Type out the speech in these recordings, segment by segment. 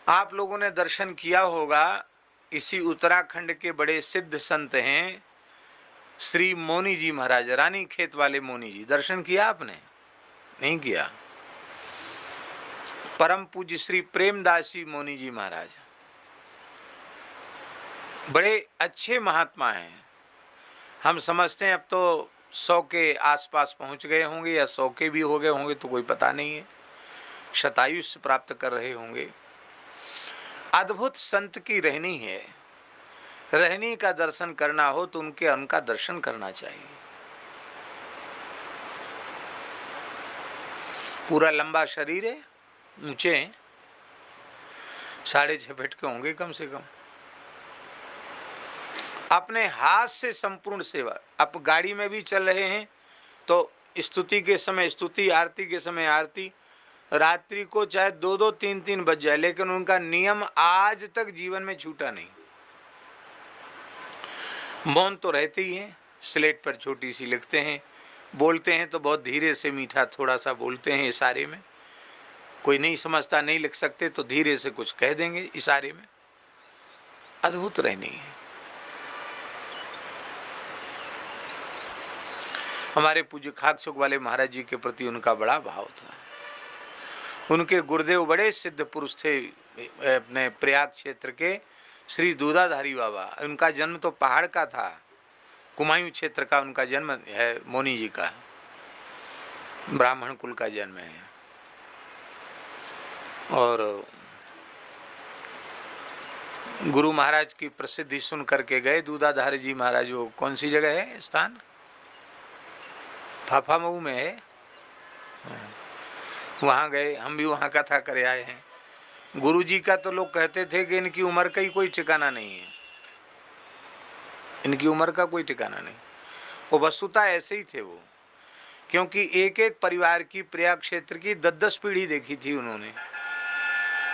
आप लोगों ने दर्शन किया होगा, इसी उत्तराखंड के बड़े सिद्ध संत हैं श्री मोनी जी महाराज, रानी खेत वाले मोनी जी। दर्शन किया आपने? नहीं किया। परम पूज्य श्री प्रेमदास जी मोनी जी महाराज बड़े अच्छे महात्मा हैं। हम समझते हैं अब तो 100 के आसपास पहुंच गए होंगे या 100 के भी हो गए होंगे, तो कोई पता नहीं है। शतायुष्य प्राप्त कर रहे होंगे। अद्भुत संत की रहनी है। रहनी का दर्शन करना हो तो उनका दर्शन करना चाहिए। पूरा लंबा शरीर है, ऊंचे हैं, 6.5 फीट के होंगे कम से कम। अपने हाथ से संपूर्ण सेवा। अब गाड़ी में भी चल रहे हैं तो स्तुति के समय स्तुति, आरती के समय आरती, रात्रि को चाहे 2-2, 3-3 बज जाए, लेकिन उनका नियम आज तक जीवन में छूटा नहीं। मौन तो रहते ही हैं, स्लेट पर छोटी सी लिखते हैं, बोलते हैं तो बहुत धीरे से मीठा थोड़ा सा बोलते हैं इशारे में। कोई नहीं समझता, नहीं लिख सकते तो धीरे से कुछ कह देंगे इशारे में। अद्भुत रहनी है। हमारे पूज्य खाकचोक वाले महाराज जी के प्रति उनका बड़ा भाव था। उनके गुरुदेव बड़े सिद्ध पुरुष थे, अपने प्रयाग क्षेत्र के श्री दूधाधारी बाबा। उनका जन्म तो पहाड़ का था, कुमायूं क्षेत्र का उनका जन्म है। मोनी जी का ब्राह्मण कुल का जन्म है। और गुरु महाराज की प्रसिद्धि सुन करके गए दूधाधारी जी महाराज। वो कौन सी जगह है स्थान? फाफामऊ में है। वहाँ गए, हम भी वहाँ कथा करे आए हैं। गुरु जी का तो लोग कहते थे कि इनकी उम्र का ही कोई ठिकाना नहीं है, इनकी उम्र का कोई ठिकाना नहीं। वो वस्तुतः ऐसे ही थे वो, क्योंकि एक एक परिवार की, प्रयाग क्षेत्र की 10-10 पीढ़ी देखी थी उन्होंने।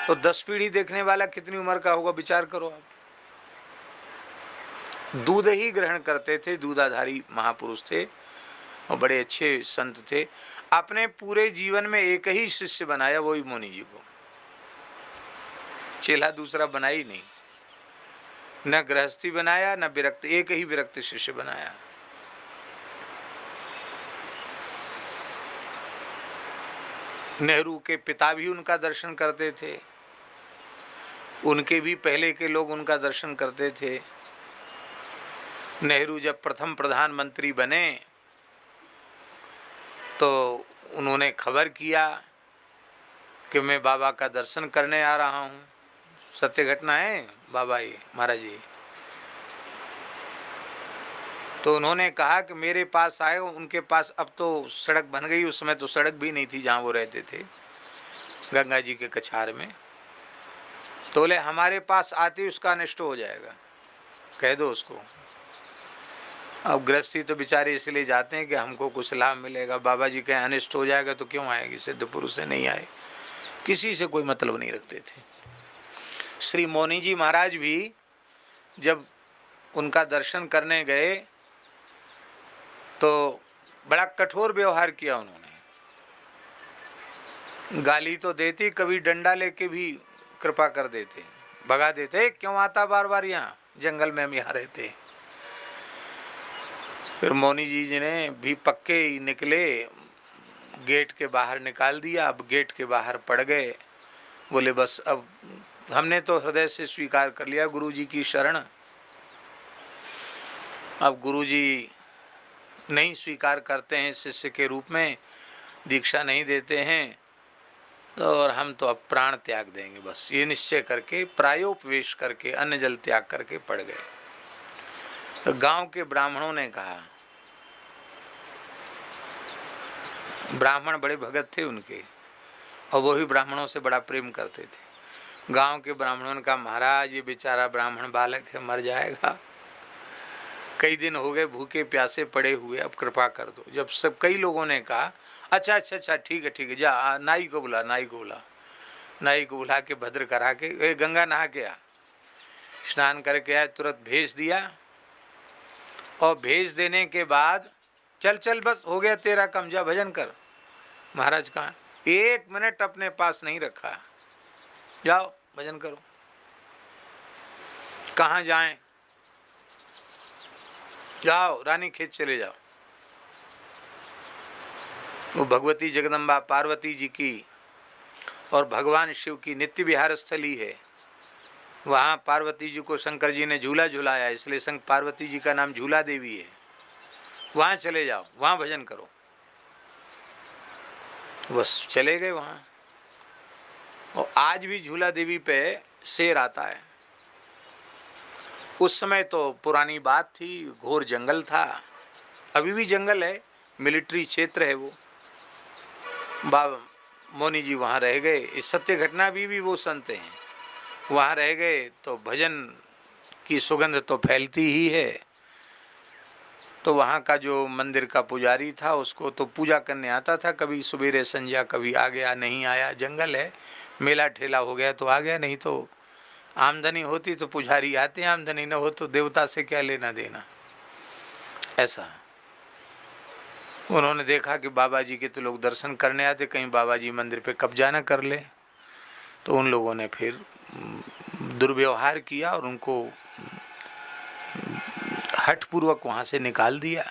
तो 10 पीढ़ी देखने वाला कितनी उम्र का होगा, विचार करो आप। दूध ही ग्रहण करते थे, दूधाधारी महापुरुष थे और बड़े अच्छे संत थे। अपने पूरे जीवन में एक ही शिष्य बनाया, वही मोनी जी को। चेला दूसरा बना ही नहीं, न गृहस्थी बनाया न विरक्त, एक ही विरक्त शिष्य बनाया। नेहरू के पिता भी उनका दर्शन करते थे, उनके भी पहले के लोग उनका दर्शन करते थे। नेहरू जब प्रथम प्रधानमंत्री बने तो उन्होंने खबर किया कि मैं बाबा का दर्शन करने आ रहा हूँ। सत्य घटना है बाबा ये महाराज जी। तो उन्होंने कहा कि मेरे पास आए। उनके पास अब तो सड़क बन गई, उस समय तो सड़क भी नहीं थी जहाँ वो रहते थे, गंगा जी के कछार में। तो बोले हमारे पास आते उसका अनिष्ट हो जाएगा, कह दो उसको। अब गृहस्थी तो बेचारे इसलिए जाते हैं कि हमको कुछ लाभ मिलेगा। बाबा जी कहें अनिष्ट हो जाएगा तो क्यों आएगी? सिद्ध पुरुष से नहीं आए, किसी से कोई मतलब नहीं रखते थे। श्री मोनी जी महाराज भी जब उनका दर्शन करने गए तो बड़ा कठोर व्यवहार किया उन्होंने। गाली तो देती, कभी डंडा लेके भी कृपा कर देते, भगा देते। क्यों आता बार बार यहाँ, जंगल में हम यहाँ रहते। फिर मोनी जी ने भी पक्के ही निकले, गेट के बाहर निकाल दिया। अब गेट के बाहर पड़ गए। बोले बस अब हमने तो हृदय से स्वीकार कर लिया गुरु जी की शरण। अब गुरु जी नहीं स्वीकार करते हैं शिष्य के रूप में, दीक्षा नहीं देते हैं, तो और हम तो अब प्राण त्याग देंगे, बस ये निश्चय करके प्रायोपवेश करके अन्न जल त्याग करके पड़ गए। तो गांव के ब्राह्मणों ने कहा, ब्राह्मण बड़े भगत थे उनके और वो ही ब्राह्मणों से बड़ा प्रेम करते थे। गांव के ब्राह्मणों ने कहा महाराज ये बेचारा ब्राह्मण बालक है, मर जाएगा, कई दिन हो गए भूखे प्यासे पड़े हुए, अब कृपा कर दो। जब सब कई लोगों ने कहा अच्छा अच्छा अच्छा ठीक है जा, नाई को बुला, नाई को बुला। नाई को बुला के भद्र करा के गंगा नहा के आ, स्नान करके आए, तुरंत भेज दिया। और भेज देने के बाद चल चल बस हो गया तेरा काम, जा भजन कर। महाराज कहा 1 मिनट अपने पास नहीं रखा, जाओ भजन करो। कहाँ जाएं? जाओ रानी खेत चले जाओ। वो भगवती जगदम्बा पार्वती जी की और भगवान शिव की नित्य विहार स्थली है। वहाँ पार्वती जी को शंकर जी ने झूला झुलाया, इसलिए पार्वती जी का नाम झूला देवी है। वहाँ चले जाओ, वहाँ भजन करो। बस चले गए वहाँ। और आज भी झूला देवी पे शेर आता है। उस समय तो पुरानी बात थी, घोर जंगल था, अभी भी जंगल है, मिलिट्री क्षेत्र है वो। बाबा मौनी जी वहाँ रह गए। इस सत्य घटना भी वो संत हैं, वहाँ रह गए तो भजन की सुगंध तो फैलती ही है। तो वहाँ का जो मंदिर का पुजारी था उसको तो पूजा करने आता था, कभी सवेरे संध्या, कभी आ गया नहीं आया। जंगल है, मेला ठेला हो गया तो आ गया, नहीं तो आमदनी होती तो पुजारी आते, आमदनी न हो तो देवता से क्या लेना देना। ऐसा उन्होंने देखा कि बाबा जी के तो लोग दर्शन करने आते, कहीं बाबा जी मंदिर पे कब्जा न कर ले। तो उन लोगों ने फिर दुर्व्यवहार किया और उनको हठपूर्वक वहाँ से निकाल दिया,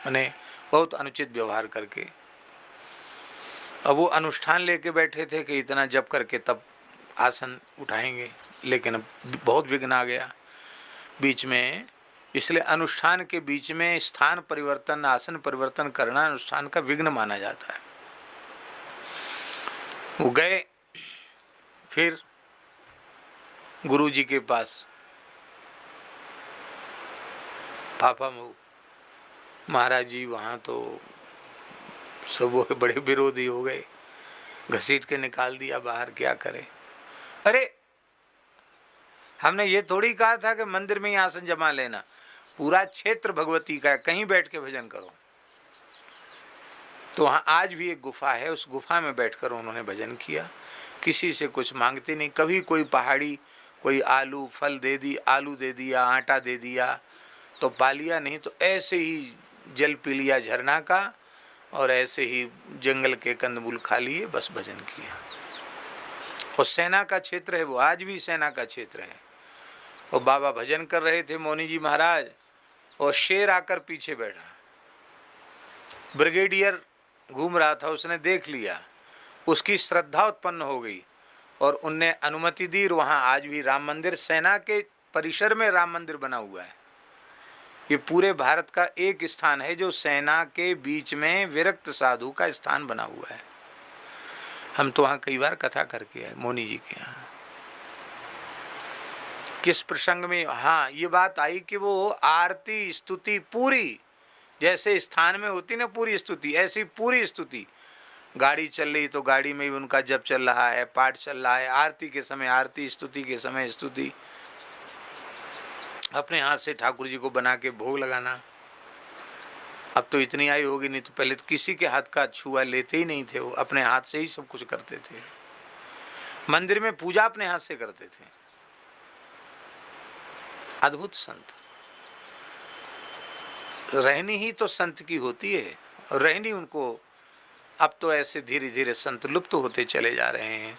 मैंने बहुत अनुचित व्यवहार करके। अब वो अनुष्ठान लेके बैठे थे कि इतना जप करके तब आसन उठाएंगे, लेकिन अब बहुत विघ्न आ गया बीच में। इसलिए अनुष्ठान के बीच में स्थान परिवर्तन, आसन परिवर्तन करना अनुष्ठान का विघ्न माना जाता है। वो गए फिर गुरु जी के पास, पापा महाराज जी वहाँ तो सब वो बड़े विरोधी हो गए, घसीट के निकाल दिया बाहर, क्या करे। अरे हमने ये थोड़ी कहा था कि मंदिर में ही आसन जमा लेना, पूरा क्षेत्र भगवती का है, कहीं बैठ के भजन करो। तो वहाँ आज भी एक गुफा है, उस गुफा में बैठकर उन्होंने भजन किया। किसी से कुछ मांगते नहीं, कभी कोई पहाड़ी कोई आलू फल दे दी, आलू दे दिया, आटा दे दिया तो पा लिया, नहीं तो ऐसे ही जल पी लिया झरना का और ऐसे ही जंगल के कंदमूल खा लिए, बस भजन किया। और सेना का क्षेत्र है वो, आज भी सेना का क्षेत्र है। और बाबा भजन कर रहे थे मौनी जी महाराज, और शेर आकर पीछे बैठा। ब्रिगेडियर घूम रहा था, उसने देख लिया, उसकी श्रद्धा उत्पन्न हो गई और उनने अनुमति दी। वहाँ आज भी राम मंदिर, सेना के परिसर में राम मंदिर बना हुआ है। ये पूरे भारत का एक स्थान है जो सेना के बीच में विरक्त साधु का स्थान बना हुआ है। हम तो वहाँ कई बार कथा करके आए मौनी जी के यहाँ। किस प्रसंग में हाँ ये बात आई कि वो आरती स्तुति पूरी, जैसे स्थान में होती ना पूरी स्तुति, ऐसी पूरी स्तुति। गाड़ी चल रही तो गाड़ी में भी उनका जप चल रहा है, पाठ चल रहा है, आरती के समय आरती, स्तुति के समय स्तुति। अपने हाथ से ठाकुर जी को बना के भोग लगाना। अब तो इतनी आई होगी, नहीं तो पहले तो किसी के हाथ का छुआ लेते ही नहीं थे, वो अपने हाथ से ही सब कुछ करते थे। मंदिर में पूजा अपने हाथ से करते थे। अद्भुत संत। रहनी ही तो संत की होती है, रहनी उनको। अब तो ऐसे धीरे धीरे संत लुप्त होते चले जा रहे हैं।